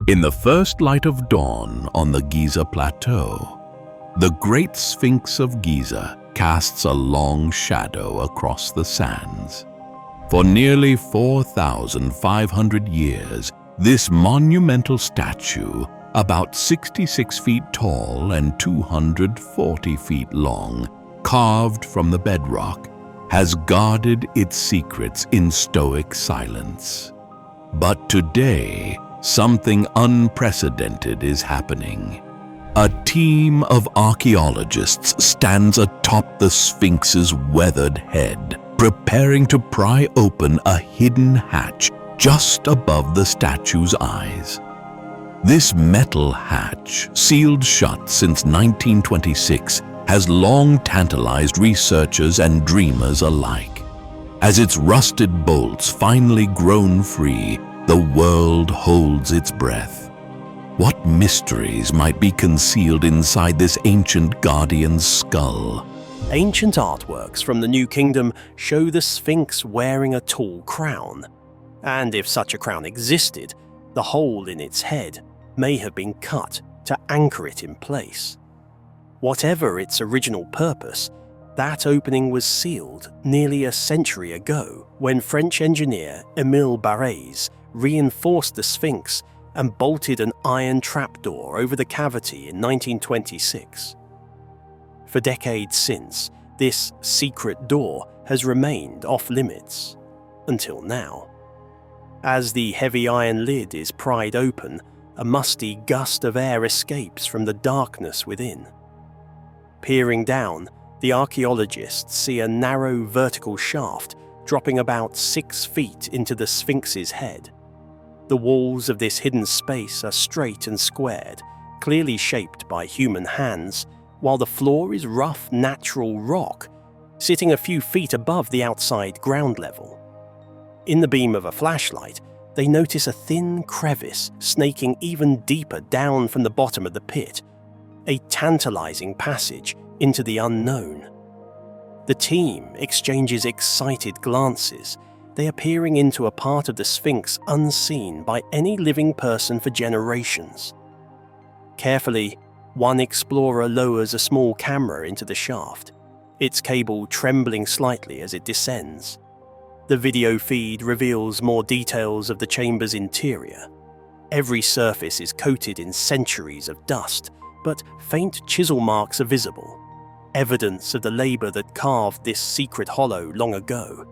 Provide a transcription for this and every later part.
In the first light of dawn on the Giza Plateau, the Great Sphinx of Giza casts a long shadow across the sands. For nearly 4,500 years, this monumental statue, about 66 feet tall and 240 feet long, carved from the bedrock, has guarded its secrets in stoic silence. But today, something unprecedented is happening. A team of archaeologists stands atop the Sphinx's weathered head, preparing to pry open a hidden hatch just above the statue's eyes. This metal hatch, sealed shut since 1926, has long tantalized researchers and dreamers alike. As its rusted bolts finally grown free, the world holds its breath. What mysteries might be concealed inside this ancient guardian's skull? Ancient artworks from the New Kingdom show the Sphinx wearing a tall crown. And if such a crown existed, the hole in its head may have been cut to anchor it in place. Whatever its original purpose, that opening was sealed nearly a century ago when French engineer Émile Barrès reinforced the Sphinx and bolted an iron trapdoor over the cavity in 1926. For decades since, this secret door has remained off-limits, until now. As the heavy iron lid is pried open, a musty gust of air escapes from the darkness within. Peering down, the archaeologists see a narrow vertical shaft dropping about 6 feet into the Sphinx's head. The walls of this hidden space are straight and squared, clearly shaped by human hands, while the floor is rough, natural rock, sitting a few feet above the outside ground level. In the beam of a flashlight, they notice a thin crevice snaking even deeper down from the bottom of the pit, a tantalizing passage into the unknown. The team exchanges excited glances, they are peering into a part of the Sphinx unseen by any living person for generations. Carefully, one explorer lowers a small camera into the shaft, its cable trembling slightly as it descends. The video feed reveals more details of the chamber's interior. Every surface is coated in centuries of dust, but faint chisel marks are visible, evidence of the labor that carved this secret hollow long ago.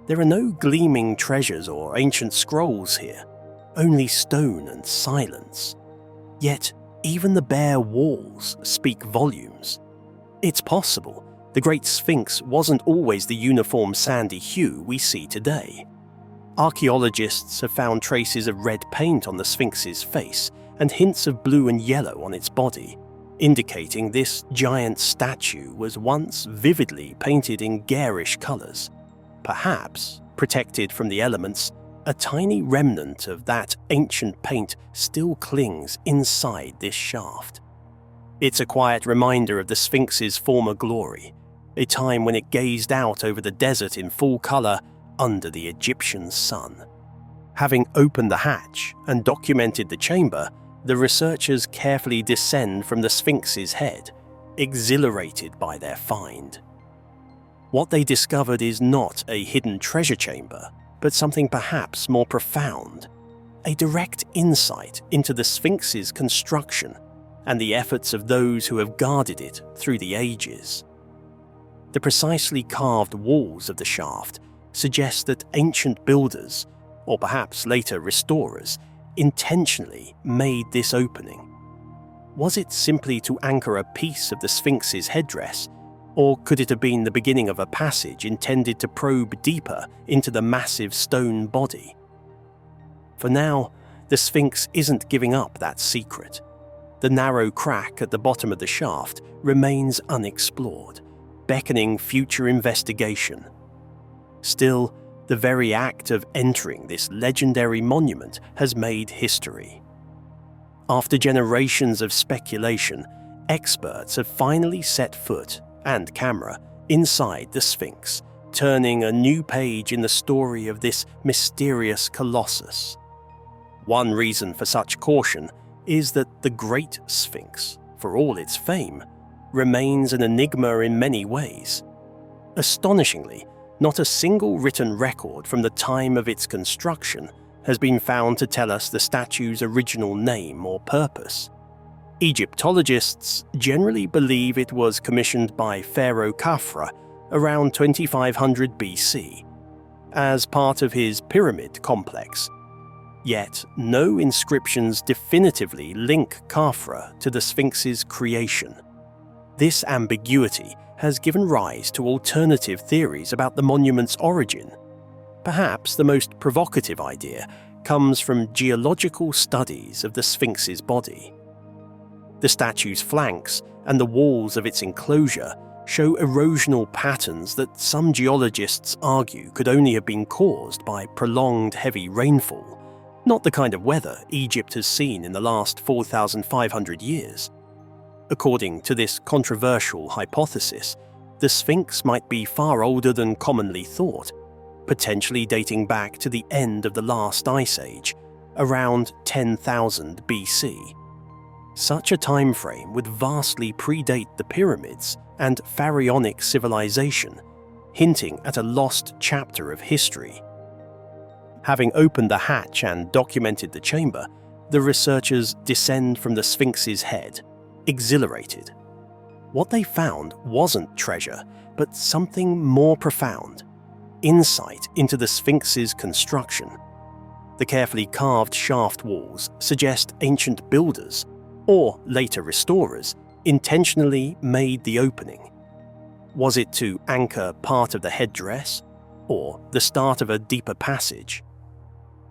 There are no gleaming treasures or ancient scrolls here, only stone and silence. Yet, even the bare walls speak volumes. It's possible the Great Sphinx wasn't always the uniform sandy hue we see today. Archaeologists have found traces of red paint on the Sphinx's face and hints of blue and yellow on its body, indicating this giant statue was once vividly painted in garish colors. Perhaps, protected from the elements, a tiny remnant of that ancient paint still clings inside this shaft. It's a quiet reminder of the Sphinx's former glory, a time when it gazed out over the desert in full color under the Egyptian sun. Having opened the hatch and documented the chamber, the researchers carefully descend from the Sphinx's head, exhilarated by their find. What they discovered is not a hidden treasure chamber, but something perhaps more profound, a direct insight into the Sphinx's construction and the efforts of those who have guarded it through the ages. The precisely carved walls of the shaft suggest that ancient builders, or perhaps later restorers, intentionally made this opening. Was it simply to anchor a piece of the Sphinx's headdress, or could it have been the beginning of a passage intended to probe deeper into the massive stone body? For now, the Sphinx isn't giving up that secret. The narrow crack at the bottom of the shaft remains unexplored, beckoning future investigation. Still, the very act of entering this legendary monument has made history. After generations of speculation, experts have finally set foot and camera inside the Sphinx, turning a new page in the story of this mysterious colossus. One reason for such caution is that the Great Sphinx, for all its fame, remains an enigma in many ways. Astonishingly, not a single written record from the time of its construction has been found to tell us the statue's original name or purpose. Egyptologists generally believe it was commissioned by Pharaoh Khafra around 2500 BC as part of his pyramid complex. Yet, no inscriptions definitively link Khafra to the Sphinx's creation. This ambiguity has given rise to alternative theories about the monument's origin. Perhaps the most provocative idea comes from geological studies of the Sphinx's body. The statue's flanks and the walls of its enclosure show erosional patterns that some geologists argue could only have been caused by prolonged heavy rainfall, not the kind of weather Egypt has seen in the last 4,500 years. According to this controversial hypothesis, the Sphinx might be far older than commonly thought, potentially dating back to the end of the last ice age, around 10,000 BC. Such a time frame would vastly predate the pyramids and pharaonic civilization, hinting at a lost chapter of history. Having opened the hatch and documented the chamber, the researchers descend from the Sphinx's head, exhilarated. What they found wasn't treasure, but something more profound: insight into the Sphinx's construction. The carefully carved shaft walls suggest ancient builders, or later restorers, intentionally made the opening. Was it to anchor part of the headdress, or the start of a deeper passage?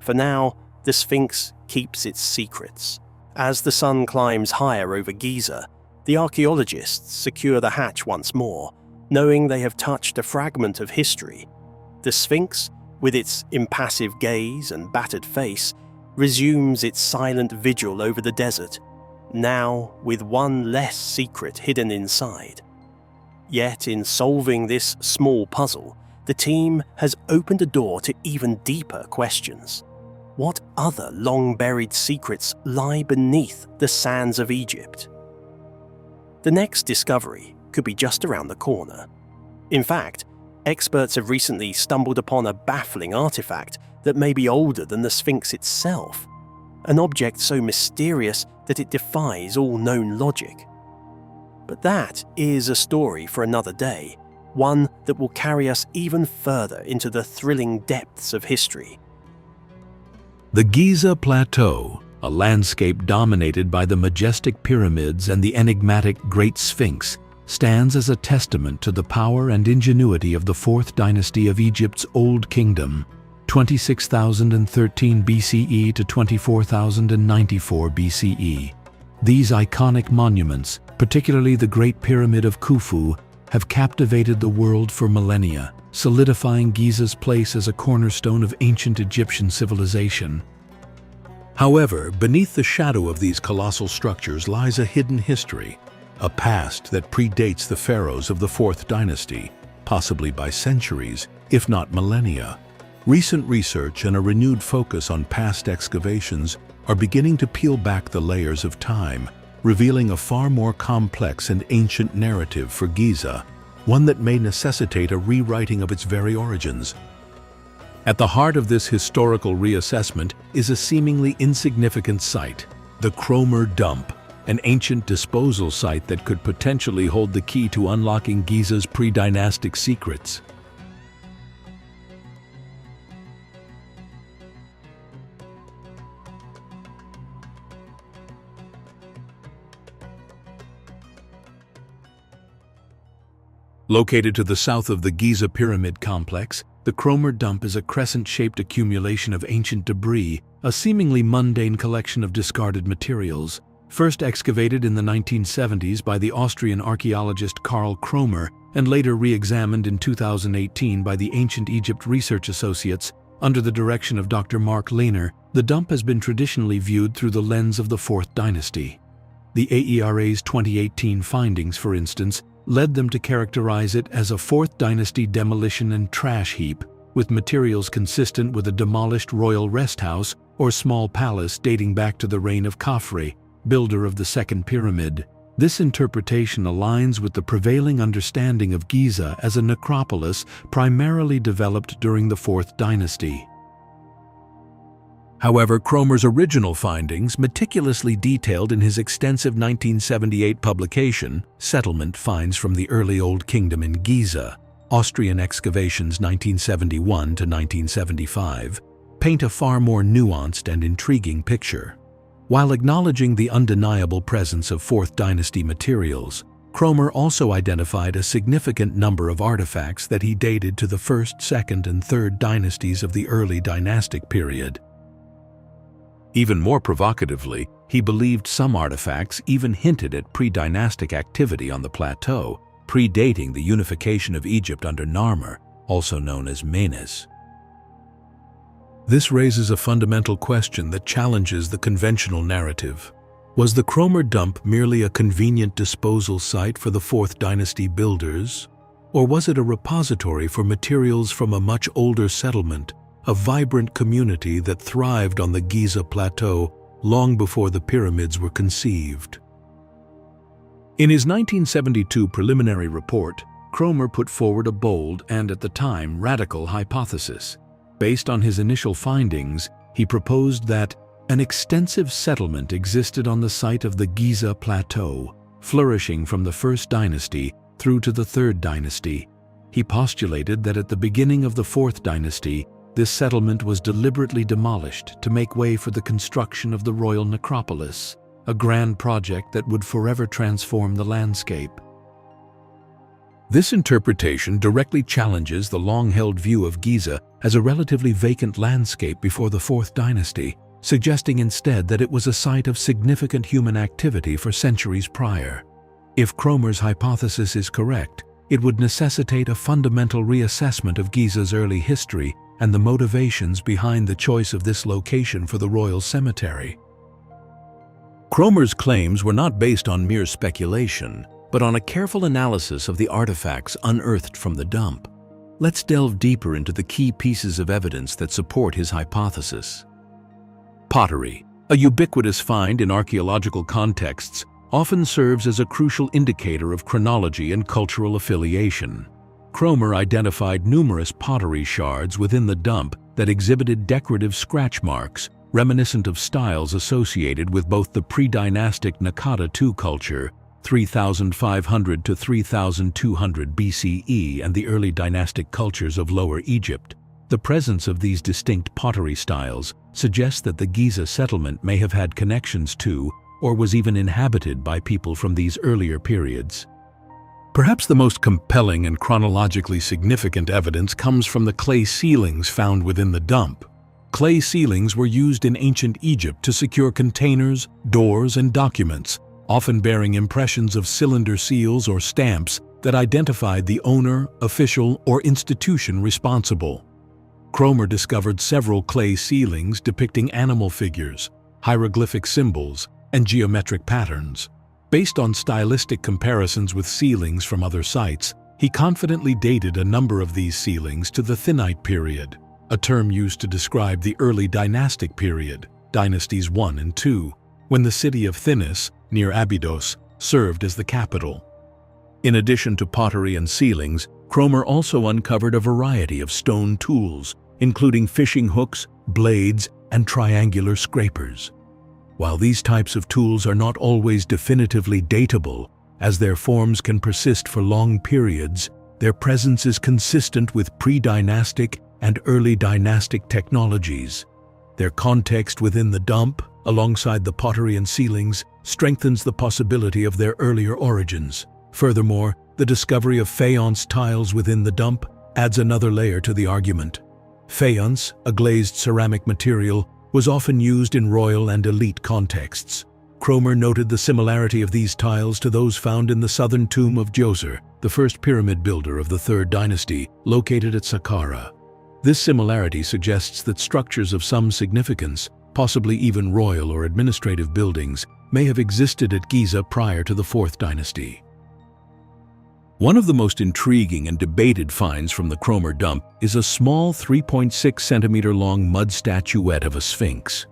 For now, the Sphinx keeps its secrets. As the sun climbs higher over Giza, the archaeologists secure the hatch once more, knowing they have touched a fragment of history. The Sphinx, with its impassive gaze and battered face, resumes its silent vigil over the desert, now with one less secret hidden inside. Yet in solving this small puzzle, the team has opened a door to even deeper questions. What other long-buried secrets lie beneath the sands of Egypt? The next discovery could be just around the corner. In fact, experts have recently stumbled upon a baffling artifact that may be older than the Sphinx itself, an object so mysterious that it defies all known logic. But that is a story for another day, one that will carry us even further into the thrilling depths of history. The Giza Plateau, a landscape dominated by the majestic pyramids and the enigmatic Great Sphinx, stands as a testament to the power and ingenuity of the Fourth Dynasty of Egypt's Old Kingdom, 26,013 BCE to 24,094 BCE. These iconic monuments, particularly the Great Pyramid of Khufu, have captivated the world for millennia, solidifying Giza's place as a cornerstone of ancient Egyptian civilization. However, beneath the shadow of these colossal structures lies a hidden history, a past that predates the pharaohs of the Fourth Dynasty, possibly by centuries, if not millennia. Recent research and a renewed focus on past excavations are beginning to peel back the layers of time, revealing a far more complex and ancient narrative for Giza, one that may necessitate a rewriting of its very origins. At the heart of this historical reassessment is a seemingly insignificant site, the Kromer Dump, an ancient disposal site that could potentially hold the key to unlocking Giza's pre-dynastic secrets. Located to the south of the Giza Pyramid complex, the Kromer Dump is a crescent-shaped accumulation of ancient debris, a seemingly mundane collection of discarded materials. First excavated in the 1970s by the Austrian archaeologist Karl Kromer and later re-examined in 2018 by the Ancient Egypt Research Associates under the direction of Dr. Mark Lehner, the dump has been traditionally viewed through the lens of the Fourth Dynasty. The AERA's 2018 findings, for instance, led them to characterize it as a Fourth Dynasty demolition and trash heap, with materials consistent with a demolished royal rest house or small palace dating back to the reign of Khafre, builder of the second pyramid. This interpretation aligns with the prevailing understanding of Giza as a necropolis primarily developed during the 4th dynasty. However, Kromer's original findings, meticulously detailed in his extensive 1978 publication, Settlement Finds from the Early Old Kingdom in Giza, Austrian Excavations 1971 to 1975, paint a far more nuanced and intriguing picture. While acknowledging the undeniable presence of 4th dynasty materials, Kromer also identified a significant number of artifacts that he dated to the 1st, 2nd, and 3rd dynasties of the early dynastic period. Even more provocatively, he believed some artifacts even hinted at pre-dynastic activity on the plateau, predating the unification of Egypt under Narmer, also known as Menes. This raises a fundamental question that challenges the conventional narrative. Was the Kromer Dump merely a convenient disposal site for the 4th dynasty builders, or was it a repository for materials from a much older settlement, a vibrant community that thrived on the Giza plateau long before the pyramids were conceived? In his 1972 preliminary report, Kromer put forward a bold and, at the time, radical hypothesis. Based on his initial findings, he proposed that an extensive settlement existed on the site of the Giza plateau, flourishing from the 1st dynasty through to the 3rd dynasty. He postulated that at the beginning of the 4th dynasty, this settlement was deliberately demolished to make way for the construction of the royal necropolis, a grand project that would forever transform the landscape. This interpretation directly challenges the long-held view of Giza as a relatively vacant landscape before the 4th dynasty, suggesting instead that it was a site of significant human activity for centuries prior. If Kromer's hypothesis is correct, it would necessitate a fundamental reassessment of Giza's early history and the motivations behind the choice of this location for the royal cemetery. Kromer's claims were not based on mere speculation, but on a careful analysis of the artifacts unearthed from the dump. Let's delve deeper into the key pieces of evidence that support his hypothesis. Pottery, a ubiquitous find in archaeological contexts, often serves as a crucial indicator of chronology and cultural affiliation. Kromer identified numerous pottery shards within the dump that exhibited decorative scratch marks, reminiscent of styles associated with both the pre-dynastic Naqada II culture, 3500 to 3200 BCE, and the early dynastic cultures of Lower Egypt. The presence of these distinct pottery styles suggests that the Giza settlement may have had connections to, or was even inhabited by people from these earlier periods. Perhaps the most compelling and chronologically significant evidence comes from the clay ceilings found within the dump. Clay ceilings were used in ancient Egypt to secure containers, doors, and documents, often bearing impressions of cylinder seals or stamps that identified the owner, official, or institution responsible. Kromer discovered several clay ceilings depicting animal figures, hieroglyphic symbols, and geometric patterns. Based on stylistic comparisons with ceilings from other sites, he confidently dated a number of these ceilings to the Thinite period, a term used to describe the early dynastic period, dynasties 1 and 2, when the city of Tanis, near Abydos, served as the capital. In addition to pottery and ceilings, Kromer also uncovered a variety of stone tools, including fishing hooks, blades, and triangular scrapers. While these types of tools are not always definitively datable, as their forms can persist for long periods, their presence is consistent with pre-dynastic and early dynastic technologies. Their context within the dump, alongside the pottery and ceilings, strengthens the possibility of their earlier origins. Furthermore, the discovery of faience tiles within the dump adds another layer to the argument. Faience, a glazed ceramic material, was often used in royal and elite contexts. Kromer noted the similarity of these tiles to those found in the southern tomb of Djoser, the first pyramid builder of the 3rd dynasty, located at Saqqara. This similarity suggests that structures of some significance, possibly even royal or administrative buildings, may have existed at Giza prior to the 4th dynasty. One of the most intriguing and debated finds from the Kromer Dump is a small 3.6 centimeter long mud statuette of a sphinx,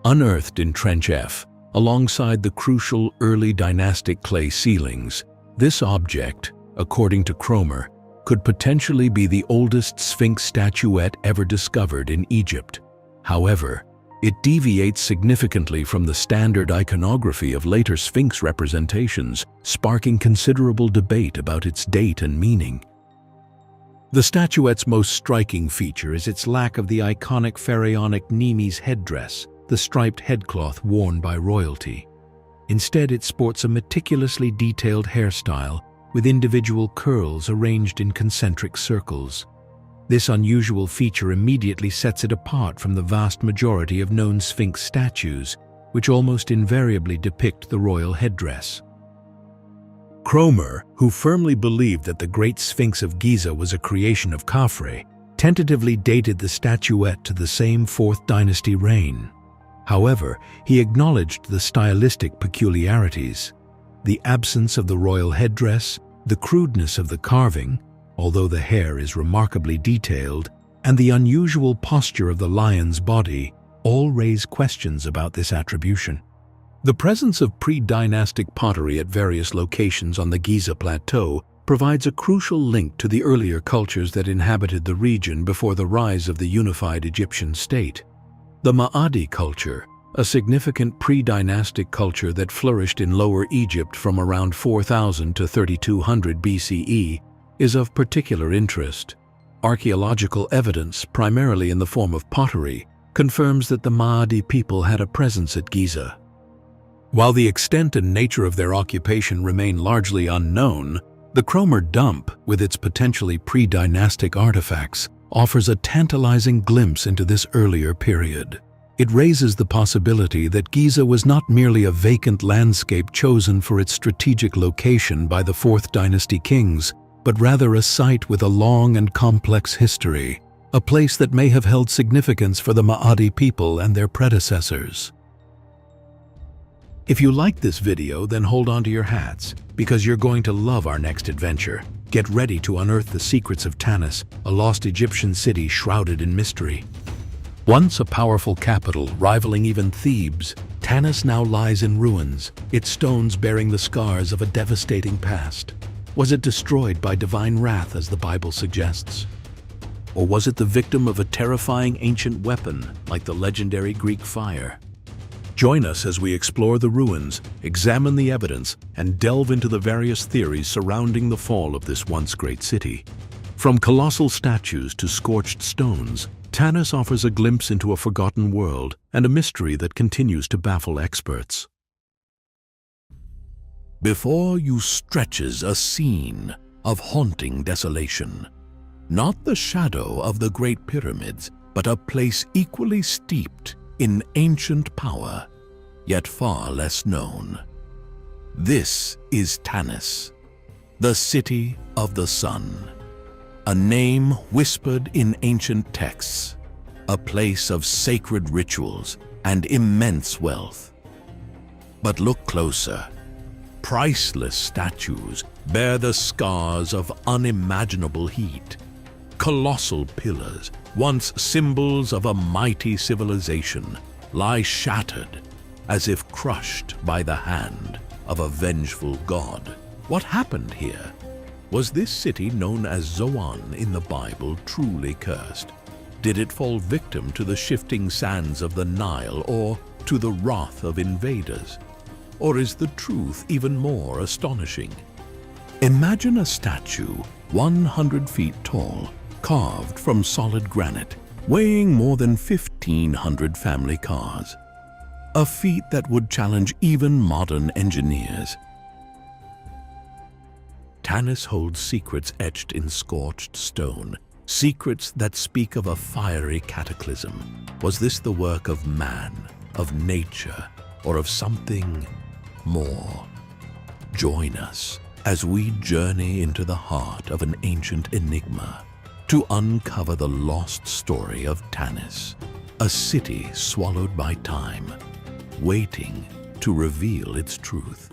unearthed in Trench F, alongside the crucial early dynastic clay ceilings. This object, according to Kromer, could potentially be the oldest sphinx statuette ever discovered in Egypt. However, it deviates significantly from the standard iconography of later sphinx representations, sparking considerable debate about its date and meaning. The statuette's most striking feature is its lack of the iconic pharaonic Nemes headdress, the striped headcloth worn by royalty. Instead, it sports a meticulously detailed hairstyle with individual curls arranged in concentric circles. This unusual feature immediately sets it apart from the vast majority of known Sphinx statues, which almost invariably depict the royal headdress. Kromer, who firmly believed that the Great Sphinx of Giza was a creation of Khafre, tentatively dated the statuette to the same 4th dynasty reign. However, he acknowledged the stylistic peculiarities. The absence of the royal headdress, the crudeness of the carving, although the hair is remarkably detailed, and the unusual posture of the lion's body all raise questions about this attribution. The presence of pre-dynastic pottery at various locations on the Giza Plateau provides a crucial link to the earlier cultures that inhabited the region before the rise of the unified Egyptian state. The Ma'adi culture, a significant pre-dynastic culture that flourished in Lower Egypt from around 4000 to 3200 BCE, is of particular interest. Archaeological evidence, primarily in the form of pottery, confirms that the Ma'adi people had a presence at Giza. While the extent and nature of their occupation remain largely unknown, the Kromer Dump, with its potentially pre-dynastic artifacts, offers a tantalizing glimpse into this earlier period. It raises the possibility that Giza was not merely a vacant landscape chosen for its strategic location by the 4th dynasty kings, but rather a site with a long and complex history, a place that may have held significance for the Ma'adi people and their predecessors. If you liked this video, then hold on to your hats, because you're going to love our next adventure. Get ready to unearth the secrets of Tanis, a lost Egyptian city shrouded in mystery. Once a powerful capital, rivaling even Thebes, Tanis now lies in ruins, its stones bearing the scars of a devastating past. Was it destroyed by divine wrath, as the Bible suggests? Or was it the victim of a terrifying ancient weapon, like the legendary Greek fire? Join us as we explore the ruins, examine the evidence, and delve into the various theories surrounding the fall of this once great city. From colossal statues to scorched stones, Tanis offers a glimpse into a forgotten world and a mystery that continues to baffle experts. Before you stretches a scene of haunting desolation. Not the shadow of the Great Pyramids, but a place equally steeped in ancient power, yet far less known. This is Tanis, the City of the Sun, a name whispered in ancient texts, a place of sacred rituals and immense wealth. But look closer. Priceless statues bear the scars of unimaginable heat. Colossal pillars, once symbols of a mighty civilization, lie shattered as if crushed by the hand of a vengeful god. What happened here? Was this city known as Zoan in the Bible truly cursed? Did it fall victim to the shifting sands of the Nile or to the wrath of invaders? Or is the truth even more astonishing? Imagine a statue 100 feet tall, carved from solid granite, weighing more than 1,500 family cars. A feat that would challenge even modern engineers. Tanis holds secrets etched in scorched stone, secrets that speak of a fiery cataclysm. Was this the work of man, of nature, or of something more? Join us as we journey into the heart of an ancient enigma to uncover the lost story of Tanis, a city swallowed by time, waiting to reveal its truth.